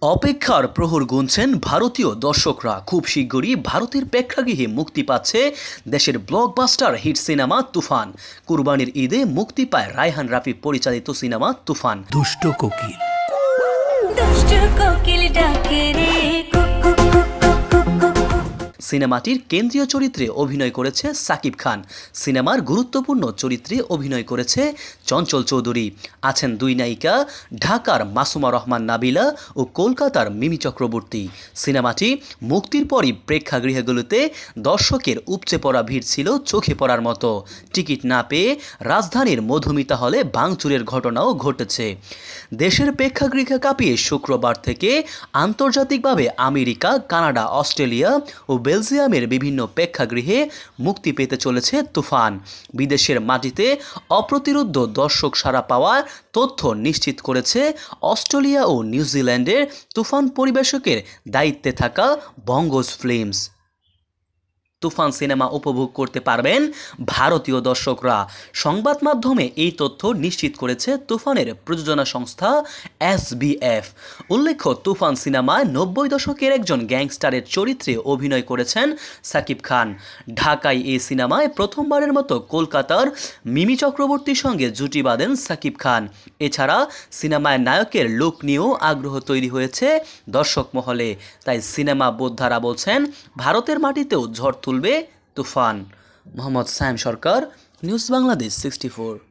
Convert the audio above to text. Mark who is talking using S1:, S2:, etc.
S1: অপেক্ষার প্রহর গুনছেন ভারতীয় দর্শকরা। খুব শীঘ্রই ভারতের প্রেক্ষাগৃহে মুক্তি পাচ্ছে দেশের ব্লকবাস্টার হিট সিনেমা তুফান। কুরবানির ঈদে মুক্তি পায় রায়হান রাফি পরিচালিত সিনেমা তুফান।
S2: দুষ্ট কোকিল
S1: ডাকে রে। সিনেমাটির কেন্দ্রীয় চরিত্রে অভিনয় করেছে সাকিব খান। সিনেমার গুরুত্বপূর্ণ চরিত্রে অভিনয় করেছে চঞ্চল চৌধুরী। আছেন দুই নায়িকা, ঢাকার মাসুমা রহমান নাবিলা ও কলকাতার মিমি চক্রবর্তী। সিনেমাটি মুক্তির পরই প্রেক্ষাগৃহগুলোতে দর্শকের উপচে পড়া ভিড় ছিল চোখে পড়ার মতো। টিকিট না পেয়ে রাজধানীর মধুমিতা হলে ভাঙচুরের ঘটনাও ঘটেছে। দেশের প্রেক্ষাগৃহ কাঁপিয়ে শুক্রবার থেকে আন্তর্জাতিকভাবে আমেরিকা, কানাডা, অস্ট্রেলিয়া ও বেলজিয়ামের বিভিন্ন প্রেক্ষাগৃহে মুক্তি পেতে চলেছে তুফান। বিদেশের মাটিতে অপ্রতিরোধ্য দর্শক সাড়া পাওয়ার তথ্য নিশ্চিত করেছে অস্ট্রেলিয়া ও নিউজিল্যান্ডের তুফান পরিবেশকের দায়িত্বে থাকা বঙ্গজ ফিল্মস। তুফান সিনেমা উপভোগ করতে পারবেন ভারতীয় দর্শকরা। সংবাদ মাধ্যমে এই তথ্য নিশ্চিত করেছে তুফানের প্রযোজনা সংস্থা SBF। উল্লেখ্য, তুফান সিনেমায় 90 দশকের একজন গ্যাংস্টারের চরিত্রে অভিনয় করেছেন সাকিব খান। ঢাকায় এই সিনেমায় প্রথমবারের মতো কলকাতার মিমি চক্রবর্তীর সঙ্গে জুটি বাঁধেন সাকিব খান। এছাড়া সিনেমায় নায়কের লুক নিয়েও আগ্রহ তৈরি হয়েছে দর্শক মহলে। তাই সিনেমা বোদ্ধারা বলছেন ভারতের মাটিতেও ঝড় তুলবে তুফান। মোহাম্মদ সায়েম সরকার, নিউজ বাংলাদেশ 64।